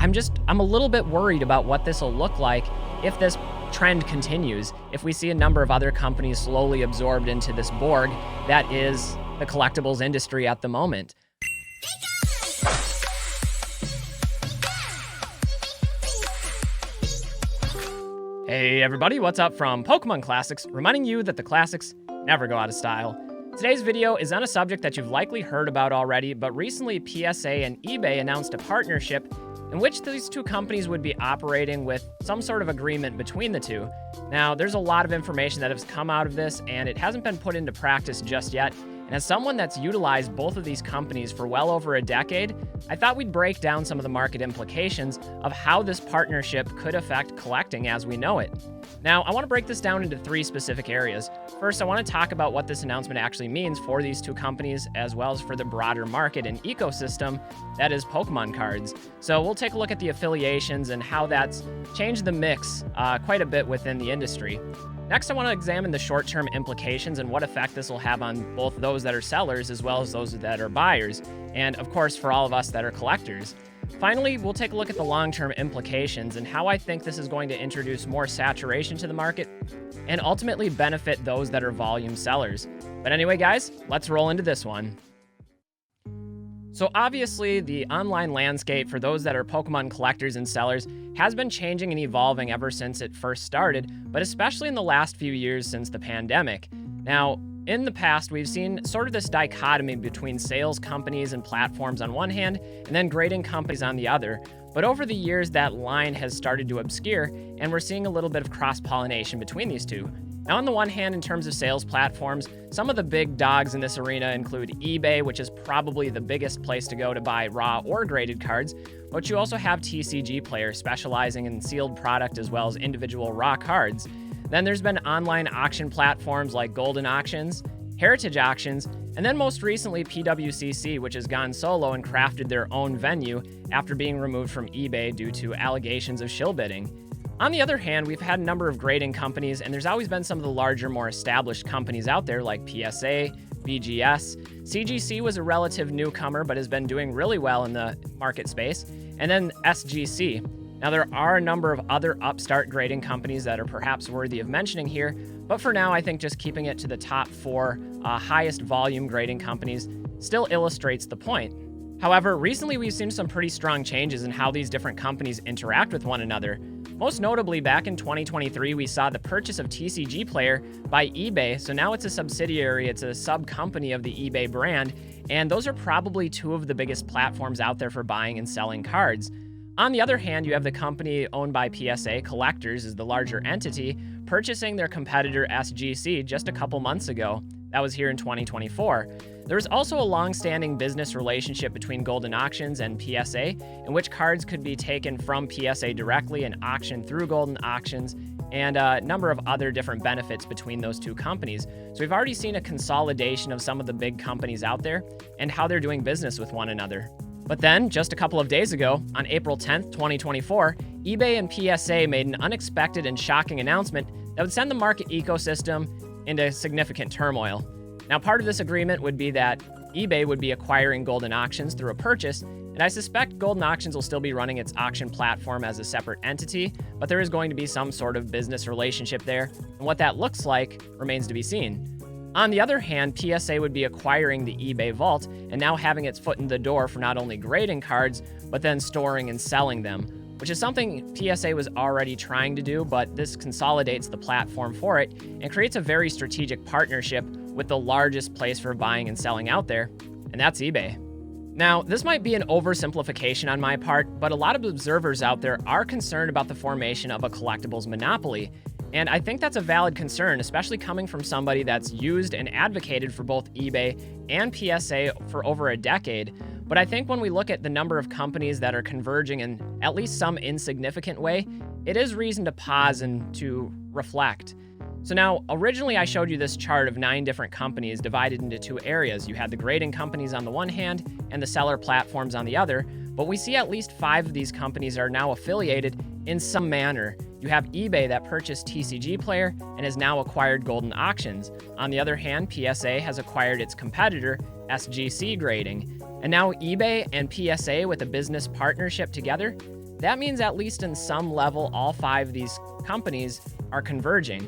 I'm a little bit worried about what this will look like if this trend continues, if we see a number of other companies slowly absorbed into this Borg that is the collectibles industry at the moment. Hey everybody, what's up from Pokemon Classics, reminding you that the classics never go out of style. Today's video is on a subject that you've likely heard about already, but recently PSA and eBay announced a partnership in which these two companies would be operating with some sort of agreement between the two. Now, there's a lot of information that has come out of this, and it hasn't been put into practice just yet. And as someone that's utilized both of these companies for well over a decade, I thought we'd break down some of the market implications of how this partnership could affect collecting as we know it. Now, I want to break this down into three specific areas. First, I want to talk about what this announcement actually means for these two companies, as well as for the broader market and ecosystem that is Pokemon cards. So we'll take a look at the affiliations and how that's changed the mix quite a bit within the industry. Next, I want to examine the short-term implications and what effect this will have on both those that are sellers as well as those that are buyers, and of course for all of us that are collectors. Finally, we'll take a look at the long-term implications and how I think this is going to introduce more saturation to the market and ultimately benefit those that are volume sellers. But anyway, guys, let's roll into this one. So obviously, the online landscape for those that are Pokemon collectors and sellers has been changing and evolving ever since it first started, but especially in the last few years since the pandemic. Now, in the past, we've seen sort of this dichotomy between sales companies and platforms on one hand, and then grading companies on the other. But over the years, that line has started to obscure, and we're seeing a little bit of cross-pollination between these two. Now, on the one hand, in terms of sales platforms, some of the big dogs in this arena include eBay, which is probably the biggest place to go to buy raw or graded cards, but you also have TCGPlayer, specializing in sealed product as well as individual raw cards. Then there's been online auction platforms like Goldin Auctions, Heritage Auctions, and then most recently PWCC, which has gone solo and crafted their own venue after being removed from eBay due to allegations of shill bidding. On the other hand, we've had a number of grading companies, and there's always been some of the larger, more established companies out there like PSA, BGS. CGC was a relative newcomer, but has been doing really well in the market space. And then SGC. Now, there are a number of other upstart grading companies that are perhaps worthy of mentioning here, but for now, I think just keeping it to the top four highest volume grading companies still illustrates the point. However, recently we've seen some pretty strong changes in how these different companies interact with one another. Most notably, back in 2023, we saw the purchase of TCGPlayer by eBay, so now it's a subsidiary, it's a sub-company of the eBay brand, and those are probably two of the biggest platforms out there for buying and selling cards. On the other hand, you have the company owned by PSA, Collectors is the larger entity, purchasing their competitor SGC just a couple months ago. That was here in 2024. There was also a long-standing business relationship between Goldin Auctions and PSA, in which cards could be taken from PSA directly and auctioned through Goldin Auctions, and a number of other different benefits between those two companies. So we've already seen a consolidation of some of the big companies out there and how they're doing business with one another. But then, just a couple of days ago, on April 10th, 2024, eBay and PSA made an unexpected and shocking announcement that would send the market ecosystem into significant turmoil. Now, part of this agreement would be that eBay would be acquiring Goldin Auctions through a purchase, and I suspect Goldin Auctions will still be running its auction platform as a separate entity, but there is going to be some sort of business relationship there, and what that looks like remains to be seen. On the other hand, PSA would be acquiring the eBay Vault and now having its foot in the door for not only grading cards, but then storing and selling them, which is something PSA was already trying to do, but this consolidates the platform for it and creates a very strategic partnership with the largest place for buying and selling out there, and that's eBay. Now, this might be an oversimplification on my part, but a lot of observers out there are concerned about the formation of a collectibles monopoly, and I think that's a valid concern, especially coming from somebody that's used and advocated for both eBay and PSA for over a decade. But I think when we look at the number of companies that are converging in at least some insignificant way, it is reason to pause and to reflect. So now, originally I showed you this chart of 9 different companies divided into 2 areas. You had the grading companies on the one hand and the seller platforms on the other, but we see at least 5 of these companies are now affiliated in some manner. You have eBay that purchased TCGPlayer and has now acquired Goldin Auctions. On the other hand, PSA has acquired its competitor, SGC Grading. And now eBay and PSA with a business partnership together, that means at least in some level, all 5 of these companies are converging.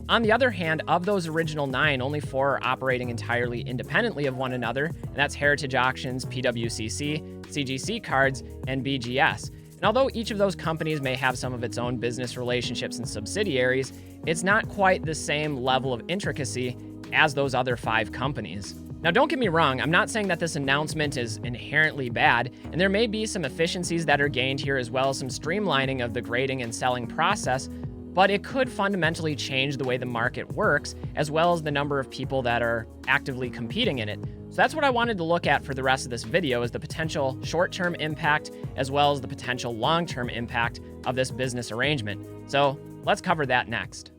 On the other hand, of those original 9, only 4 are operating entirely independently of one another, and that's Heritage Auctions, PWCC, CGC Cards, and BGS. And although each of those companies may have some of its own business relationships and subsidiaries, it's not quite the same level of intricacy as those other 5 companies. Now, don't get me wrong, I'm not saying that this announcement is inherently bad, and there may be some efficiencies that are gained here as well as some streamlining of the grading and selling process, but it could fundamentally change the way the market works, as well as the number of people that are actively competing in it. So that's what I wanted to look at for the rest of this video, is the potential short-term impact, as well as the potential long-term impact of this business arrangement. So let's cover that next.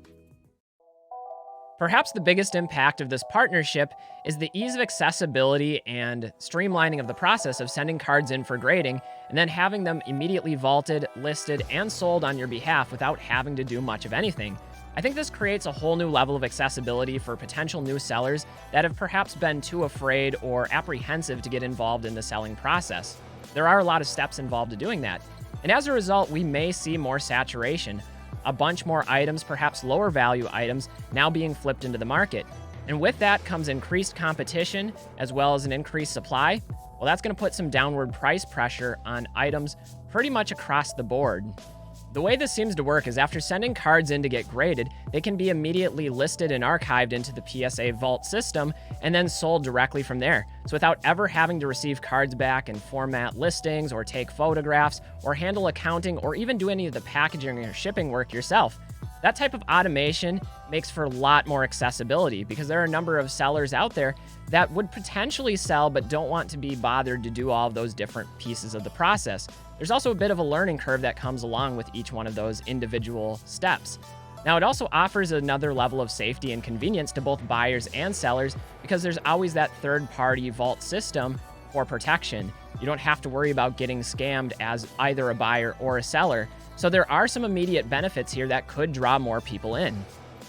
Perhaps the biggest impact of this partnership is the ease of accessibility and streamlining of the process of sending cards in for grading and then having them immediately vaulted, listed, and sold on your behalf without having to do much of anything. I think this creates a whole new level of accessibility for potential new sellers that have perhaps been too afraid or apprehensive to get involved in the selling process. There are a lot of steps involved to doing that, and as a result, we may see more saturation. A bunch more items, perhaps lower value items, now being flipped into the market. And with that comes increased competition as well as an increased supply. Well, that's going to put some downward price pressure on items pretty much across the board. The way this seems to work is after sending cards in to get graded, they can be immediately listed and archived into the PSA Vault system and then sold directly from there. So without ever having to receive cards back and format listings or take photographs or handle accounting or even do any of the packaging or shipping work yourself. That type of automation makes for a lot more accessibility because there are a number of sellers out there that would potentially sell but don't want to be bothered to do all of those different pieces of the process. There's also a bit of a learning curve that comes along with each one of those individual steps. Now, it also offers another level of safety and convenience to both buyers and sellers because there's always that third-party vault system for protection. You don't have to worry about getting scammed as either a buyer or a seller. So there are some immediate benefits here that could draw more people in.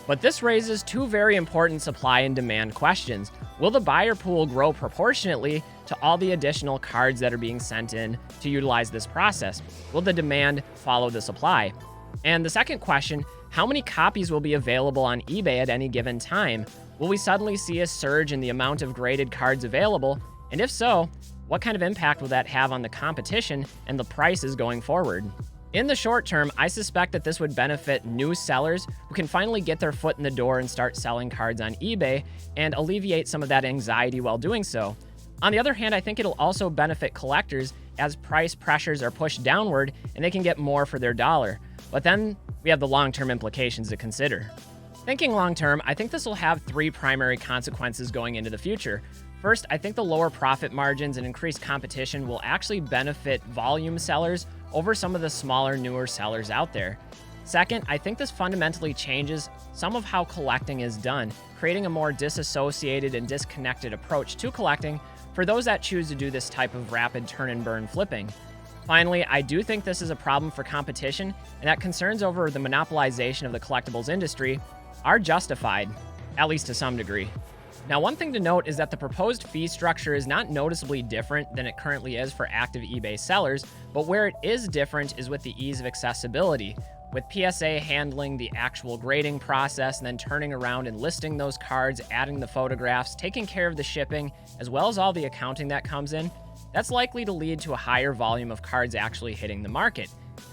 But this raises 2 very important supply and demand questions. Will the buyer pool grow proportionately to all the additional cards that are being sent in to utilize this process? Will the demand follow the supply? And the second question, how many copies will be available on eBay at any given time? Will we suddenly see a surge in the amount of graded cards available? And if so, what kind of impact will that have on the competition and the prices going forward? In the short term, I suspect that this would benefit new sellers who can finally get their foot in the door and start selling cards on eBay and alleviate some of that anxiety while doing so. On the other hand, I think it'll also benefit collectors as price pressures are pushed downward and they can get more for their dollar. But then we have the long-term implications to consider. Thinking long-term, I think this will have 3 primary consequences going into the future. First, I think the lower profit margins and increased competition will actually benefit volume sellers over some of the smaller, newer sellers out there. Second, I think this fundamentally changes some of how collecting is done, creating a more disassociated and disconnected approach to collecting for those that choose to do this type of rapid turn and burn flipping. Finally, I do think this is a problem for competition, and that concerns over the monopolization of the collectibles industry are justified, at least to some degree. Now, one thing to note is that the proposed fee structure is not noticeably different than it currently is for active eBay sellers, but where it is different is with the ease of accessibility, with PSA handling the actual grading process and then turning around and listing those cards, adding the photographs, taking care of the shipping, as well as all the accounting that comes in. That's likely to lead to a higher volume of cards actually hitting the market,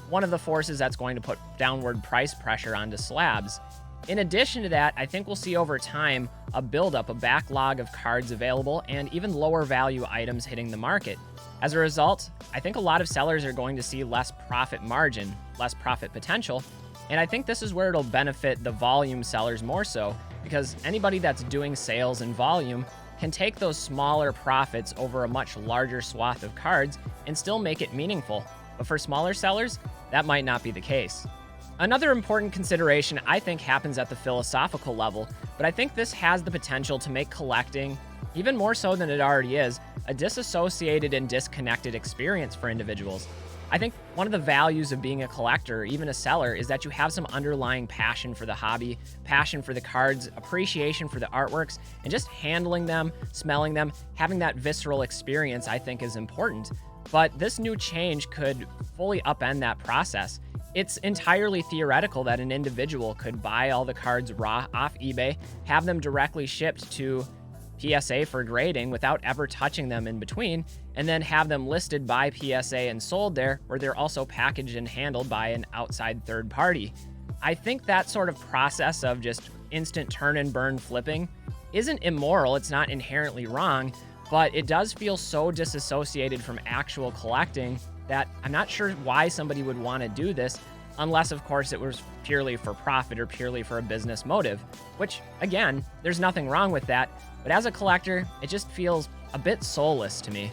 one of the forces that's going to put downward price pressure onto slabs. In addition to that, I think we'll see over time a buildup, a backlog of cards available, and even lower value items hitting the market. As a result, I think a lot of sellers are going to see less profit margin, less profit potential, and I think this is where it'll benefit the volume sellers more so, because anybody that's doing sales in volume can take those smaller profits over a much larger swath of cards and still make it meaningful. But for smaller sellers, that might not be the case. Another important consideration I think happens at the philosophical level, but I think this has the potential to make collecting, even more so than it already is, a disassociated and disconnected experience for individuals. I think one of the values of being a collector, or even a seller, is that you have some underlying passion for the hobby, passion for the cards, appreciation for the artworks, and just handling them, smelling them, having that visceral experience I think is important. but this new change could fully upend that process. It's entirely theoretical that an individual could buy all the cards raw off eBay, have them directly shipped to PSA for grading without ever touching them in between, and then have them listed by PSA and sold there, where they're also packaged and handled by an outside third party. I think that sort of process of just instant turn and burn flipping isn't immoral, it's not inherently wrong, but it does feel so disassociated from actual collecting that I'm not sure why somebody would want to do this, unless, of course, it was purely for profit or purely for a business motive, which, again, there's nothing wrong with that, but as a collector, it just feels a bit soulless to me.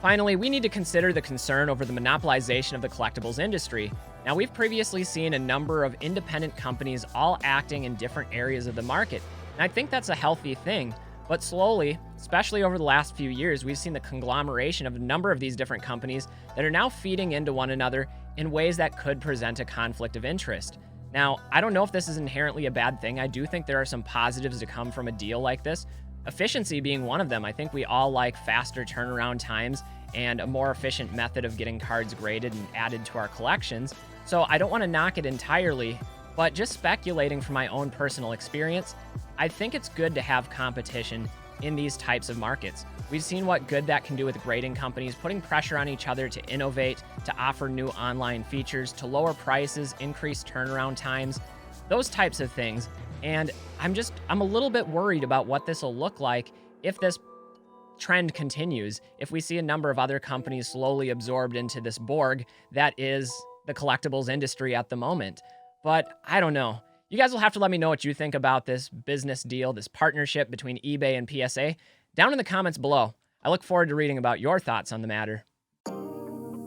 Finally, we need to consider the concern over the monopolization of the collectibles industry. Now, we've previously seen a number of independent companies all acting in different areas of the market, and I think that's a healthy thing. But slowly, especially over the last few years, we've seen the conglomeration of a number of these different companies that are now feeding into one another in ways that could present a conflict of interest. Now, I don't know if this is inherently a bad thing. I do think there are some positives to come from a deal like this, efficiency being one of them. I think we all like faster turnaround times and a more efficient method of getting cards graded and added to our collections. So I don't want to knock it entirely, but just speculating from my own personal experience, I think it's good to have competition in these types of markets. We've seen what good that can do with grading companies, putting pressure on each other to innovate, to offer new online features, to lower prices, increase turnaround times, those types of things. And I'm a little bit worried about what this will look like if this trend continues, if we see a number of other companies slowly absorbed into this Borg that is the collectibles industry at the moment. But I don't know. You guys will have to let me know what you think about this business deal, this partnership between eBay and PSA, down in the comments below. I look forward to reading about your thoughts on the matter.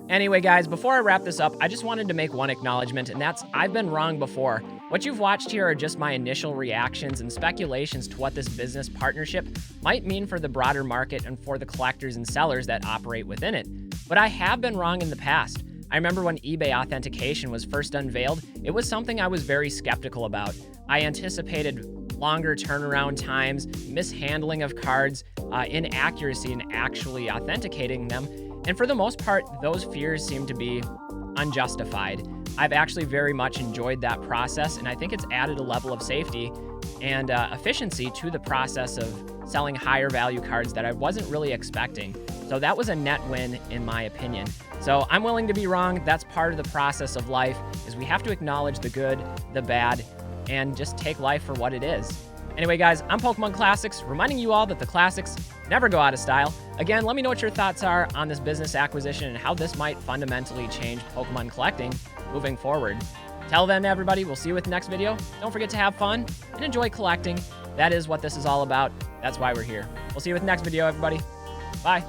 Anyway, guys, before I wrap this up, I just wanted to make one acknowledgement, and that's I've been wrong before. What you've watched here are just my initial reactions and speculations to what this business partnership might mean for the broader market and for the collectors and sellers that operate within it. But I have been wrong in the past. I remember when eBay authentication was first unveiled, it was something I was very skeptical about. I anticipated longer turnaround times, mishandling of cards, inaccuracy in actually authenticating them, and for the most part, those fears seem to be unjustified. I've actually very much enjoyed that process, and I think it's added a level of safety and efficiency to the process of selling higher value cards that I wasn't really expecting. So that was a net win in my opinion. So I'm willing to be wrong. That's part of the process of life, is we have to acknowledge the good, the bad, and just take life for what it is. Anyway, guys, I'm Pokemon Classics, reminding you all that the classics never go out of style. Again, let me know what your thoughts are on this business acquisition and how this might fundamentally change Pokemon collecting moving forward. Till then, everybody, we'll see you with the next video. Don't forget to have fun and enjoy collecting. That is what this is all about. That's why we're here. We'll see you with the next video, everybody. Bye.